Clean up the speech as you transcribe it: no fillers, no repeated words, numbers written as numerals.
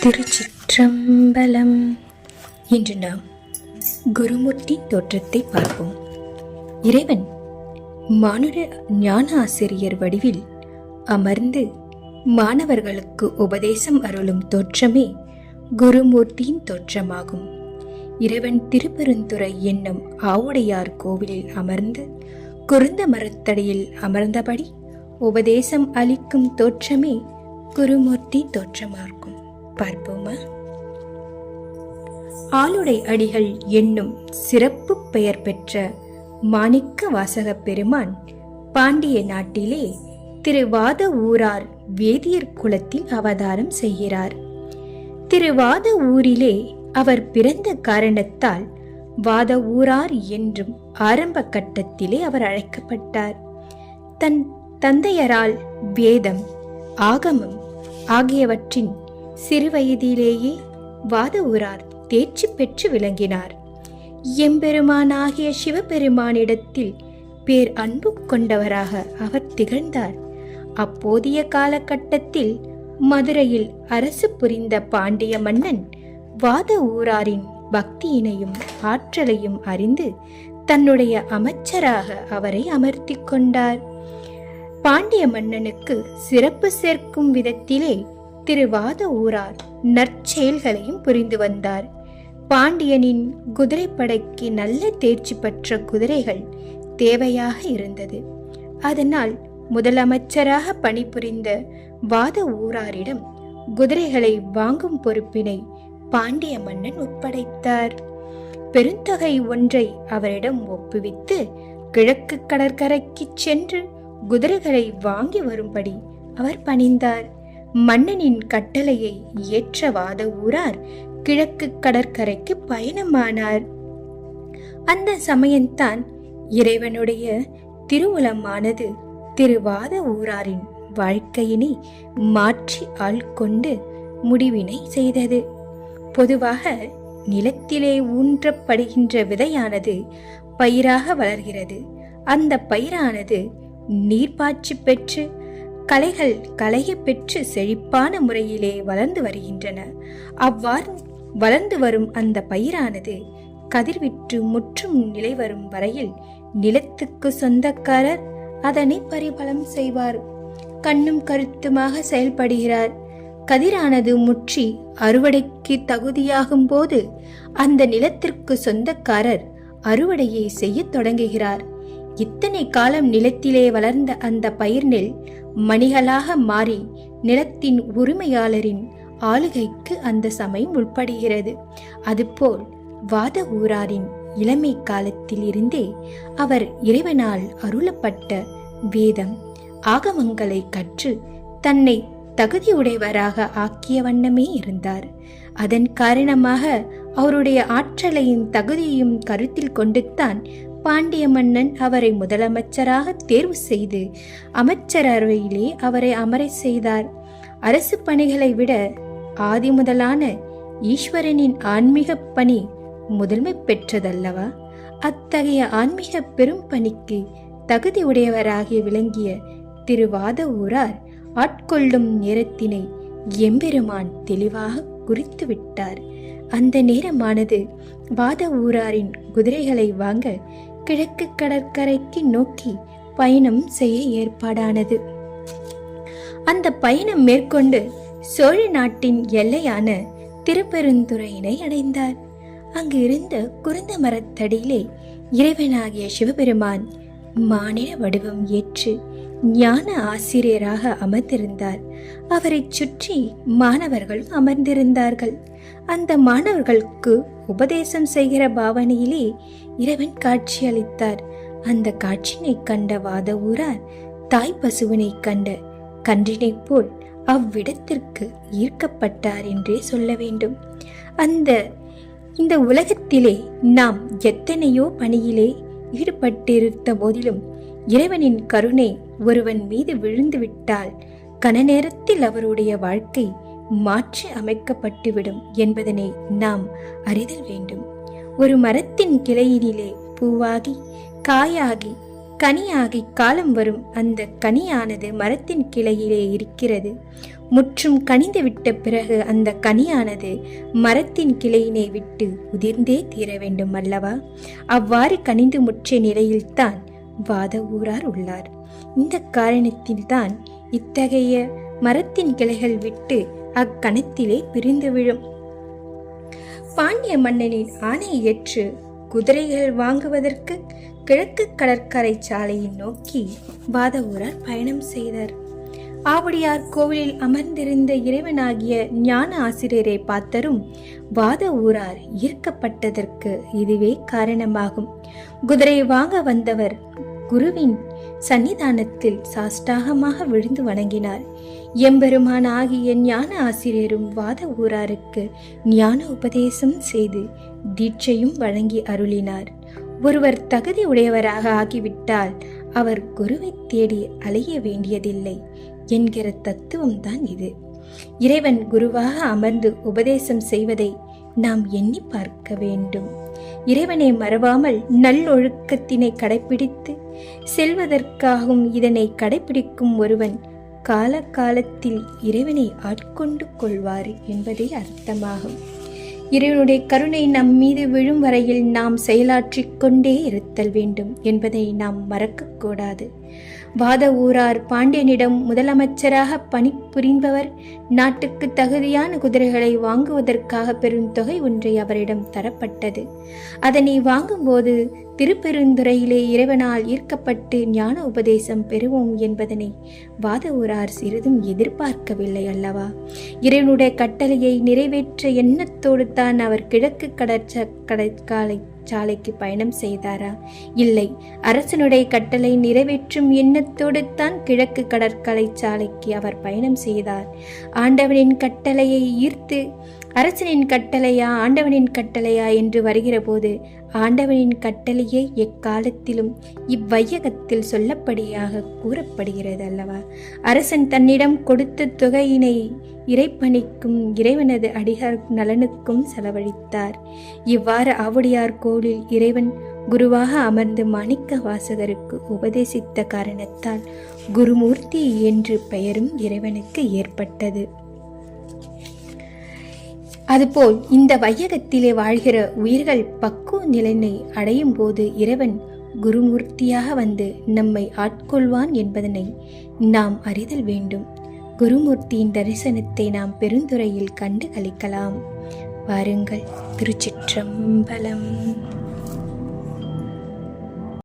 திருச்சிற்றம்பலம். இன்று நாம் குருமூர்த்தி தோற்றத்தை பார்ப்போம். இறைவன் மானுட ஞான ஆசிரியர் வடிவில் அமர்ந்து மாணவர்களுக்கு உபதேசம் அருளும் தோற்றமே குருமூர்த்தியின் தோற்றமாகும். இறைவன் திருப்பெருந்துறை என்னும் ஆவுடையார் கோவிலில் அமர்ந்து குருந்த மரத்தடியில் அமர்ந்தபடி உபதேசம் அளிக்கும் தோற்றமே குருமூர்த்தி தோற்றமாகும். பார்ப்போமா? ஆளுடை அடிகள் என்னும் சிறப்பு பெயர் பெற்ற மாணிக்க வாசக பெருமான் பாண்டிய நாட்டிலே திருவாத ஊரார் வேதியர் குலத்தில் அவதாரம் செய்கிறார். திருவாத ஊரிலே அவர் பிறந்த காரணத்தால் வாத ஊரார் என்றும் ஆரம்ப கட்டத்திலே அவர் அழைக்கப்பட்டார். தன் தந்தையரால் வேதம், ஆகமம் ஆகியவற்றின் சிறுவயதிலேயே வாத ஊரார் தேர்ச்சி பெற்று விளங்கினார். எம்பெருமானாகிய சிவபெருமானிடத்தில் பேர் அன்பு கொண்டவராக அவர் திகழ்ந்தார். அப்போதைய காலகட்டத்தில் மதுரையில் அரசு புரிந்த பாண்டிய மன்னன் வாத ஊராரின் பக்தியினையும் ஆற்றலையும் அறிந்து தன்னுடைய அமைச்சராக அவரை அமர்த்தி கொண்டார். பாண்டிய மன்னனுக்கு சிறப்பு சேர்க்கும் விதத்திலே திருவாத ஊரார் நற்செயல்களையும் புரிந்து வந்தார். பாண்டியனின் குதிரைப்படைக்கு நல்ல தேர்ச்சி பெற்ற குதிரைகள் தேவையாக இருந்தது. அதனால் முதலமைச்சராக பணிபுரிந்த வாத ஊராரிடம் குதிரைகளை வாங்கும் பொறுப்பினை பாண்டிய மன்னன் ஒப்படைத்தார். பெருந்தொகை ஒன்றை அவரிடம் ஒப்புவித்து கிழக்கு கடற்கரைக்கு சென்று குதிரைகளை வாங்கி வரும்படி அவர் பணிந்தார். மன்னனின் கட்டளையை ஏற்ற வாத ஊரார் கிழக்கு கடற்கரைக்கு பயணமானார். அந்த சமயம்தான் இறைவனுடைய திருவுளமானது திருவாத ஊராரின் வாழ்க்கையினை மாற்றி ஆள்கொண்டு முடிவினை செய்தது. பொதுவாக நிலத்திலே ஊன்றப்படுகின்ற விதையானது பயிராக வளர்கிறது. அந்த பயிரானது நீர்ப்பாய்ச்சி பெற்று களைகள் களைய பெற்று செழிப்பான முறையிலே வளர்ந்து வருகின்றன. அவ்வாறு வளர்ந்து வரும் அந்த பயிரானது கதிர்விட்டு முற்றும் நிலை வரும் வரையில் நிலத்துக்கு சொந்தக்காரர் அதனை பரிபலம் செய்வார். கண்ணும் கருத்துமாக செயல்படுகிறார். கதிரானது முற்றி அறுவடைக்கு தகுதியாகும் போது அந்த நிலத்திற்கு சொந்தக்காரர் அறுவடையை செய்ய தொடங்குகிறார். இத்தனை காலம் நிலத்திலே வளர்ந்த அந்த பயிர் நெல் மணிகளாக மாறி நிலத்தின் உரிமையாளரின் ஆளுகைக்கு அந்த சமயம் உட்படுகிறது. அதுபோல் வாத ஊராரின் இளமை காலத்தில் இருந்தே அவர் இறைவனால் அருளப்பட்ட வேதம், ஆகமங்களை கற்று தன்னை தகுதியுடையவராக ஆக்கிய வண்ணமே இருந்தார். அதன் காரணமாக அவருடைய ஆற்றலையும் தகுதியையும் கருத்தில் கொண்டுத்தான் பாண்டிய மன்னன் அவரை முதலமைச்சராக தேர்வு செய்து அமைச்சரவையிலே அவரை அமர செய்தார். அரசு பணிகளை விட ஆதி முதலான ஈஸ்வரனின் ஆன்மீக பணி முதன்மை பெற்றதல்லவா? அத்தகைய ஆன்மீக பெரும் பணிக்கு தகுதி உடையவராக விளங்கிய திருவாத ஊரார் ஆட்கொள்ளும் நேரத்தினை எம்பெருமான் தெளிவாக குறித்து விட்டார். அந்த நேரமானது வாத ஊராரின் குதிரைகளை வாங்க கிழக்கு கடற்கரைக்கு நோக்கி பயணம் செய்ய ஏற்பாடானது. அந்த பயணம் மேற்கொண்டு சோழ நாட்டின் எல்லையான திருப்பெருந்துறையினை அடைந்தார். அங்கு இருந்த குருந்த மரத்தடியிலே இறைவனாகிய சிவபெருமான் மானிட வடிவம் ஏற்று ஞான ஆசிரியராக அமர்ந்திருந்தார். அவரை சுற்றி மாணவர்கள் அமர்ந்திருந்தார்கள். அந்த மாணவர்களுக்கு உபதேசம் செய்கிற பாவனையிலே இறைவன் காட்சி அளித்தார். அந்த காட்சியினை கண்ட வாத ஊரார் தாய் பசுவினை கண்ட கன்றினை போல் அவ்விடத்திற்கு ஈர்க்கப்பட்டார் என்றே சொல்ல வேண்டும். இந்த உலகத்திலே நாம் எத்தனையோ பணியிலே ஈடுபட்டிருந்த போதிலும் இறைவனின் கருணை ஒருவன் மீது விழுந்து விட்டால் கன நேரத்தில் அவருடைய வாழ்க்கை மாற்றி அமைக்கப்பட்டுவிடும் என்பதனை நாம் அறிதல் வேண்டும். ஒரு மரத்தின் கிளையினிலே பூவாகி காயாகி கனியாகி காலம் வரும். அந்த கனியானது மரத்தின் கிளையிலே இருக்கிறது. முற்றும் கனிந்து விட்ட பிறகு அந்த கனியானது மரத்தின் கிளையினை விட்டு உதிர்ந்தே தீர வேண்டும் அல்லவா? அவ்வாறு கனிந்து முற்றிய நிலையில்தான் வாத ஊரார் உள்ளார். இந்த காரணத்தில்தான் இத்தகைய மரத்தின் கிளைகள் விட்டு அக்கணத்திலே பிரிந்து விழும். பாண்டிய மன்னனின் ஆணை ஏற்று குதிரைகள் வாங்குவதற்கு கிழக்கு கடற்கரை சாலையை நோக்கி வாத ஊரார் பயணம் செய்தார். ஆவுடையார் கோவிலில் அமர்ந்திருந்த இறைவனாகிய ஞான ஆசிரியரை பார்த்தரும் வாத ஊரார் ஈர்க்கப்பட்டதற்கு இதுவே காரணமாகும். குதிரை வாங்க வந்தவர் குருவின் சன்னிதானத்தில் சாஷ்டாகமாக விழுந்து வணங்கினார். எம்பெருமான் ஆகிய ஞான ஆசிரியரும் வாத ஊராருக்கு ஞான உபதேசம் செய்து தீட்சையும் வழங்கி அருளினார். ஒருவர் தகுதி உடையவராக ஆகிவிட்டால் அவர் குருவை தேடி அலைய வேண்டியதில்லை என்கிற தத்துவம்தான் இது. இறைவன் குருவாக அமர்ந்து உபதேசம் செய்வதை நாம் எண்ணி பார்க்க வேண்டும். இறைவனை மறவாமல் நல்லொழுக்கத்தினை கடைபிடித்து செல்வதற்காகவும் இதனை கடைபிடிக்கும் ஒருவன் காலகாலத்தில் இறைவனை ஆட்கொண்டு கொள்வார் என்பதே அர்த்தமாகும். இறைவனுடைய கருணை நம் மீது விழும் வரையில் நாம் செயலாற்றிக் கொண்டே இருத்தல் வேண்டும் என்பதை நாம் மறக்கக்கூடாது. வாத ஊரார் பாண்டியனிடம் முதலமைச்சராக பணிபுரிபவர் நாட்டுக்கு தகுதியான குதிரைகளை வாங்குவதற்காக பெருந்தொகை ஒன்றை அவரிடம் தரப்பட்டது. அதனை வாங்கும்போது திருப்பெருந்துறையிலே இறைவனால் ஈர்க்கப்பட்டு ஞான உபதேசம் பெறுவோம் என்பதனை வாத ஊரார் சிறிதும் எதிர்பார்க்கவில்லை அல்லவா? இறைவனுடைய கட்டளையை நிறைவேற்ற எண்ணத்தோடு தான் அவர் கிழக்கு கடற்கரை சாலைக்கு பயணம் செய்தாரா? இல்லை, அரசனுடைய கட்டளை நிறைவேற்றும் எண்ணத்தோடு தான் கிழக்கு கடற்கரை சாலைக்கு அவர் பயணம் செய்தார். ஆண்டவனின் கட்டளையை ஈர்த்து அரசனின் கட்டளையா ஆண்டவனின் கட்டளையா என்று வருகிற போது ஆண்டவனின் கட்டளையே எக்காலத்திலும் இவ்வையகத்தில் சொல்லப்படியாக கூறப்படுகிறது அல்லவா? அரசன் தன்னிடம் கொடுத்த தொகையினை இறைப்பணிக்கும் இறைவனது அடியார் நலனுக்கும் செலவழித்தார். இவ்வாறு ஆவுடையார் கோவிலில் இறைவன் குருவாக அமர்ந்து மாணிக்க வாசகருக்கு உபதேசித்த காரணத்தால் குருமூர்த்தி என்று பெயரும் இறைவனுக்கு ஏற்பட்டது. அதுபோல் இந்த வையகத்திலே வாழ்கிற உயிர்கள் பக்குவ நிலையை அடையும் போது இறைவன் குருமூர்த்தியாக வந்து நம்மை ஆட்கொள்வான் என்பதனை நாம் அறிதல் வேண்டும். குருமூர்த்தியின் தரிசனத்தை நாம் பெருந்துறையில் கண்டு களிக்கலாம். வாருங்கள். திருச்சிற்றம்பலம்.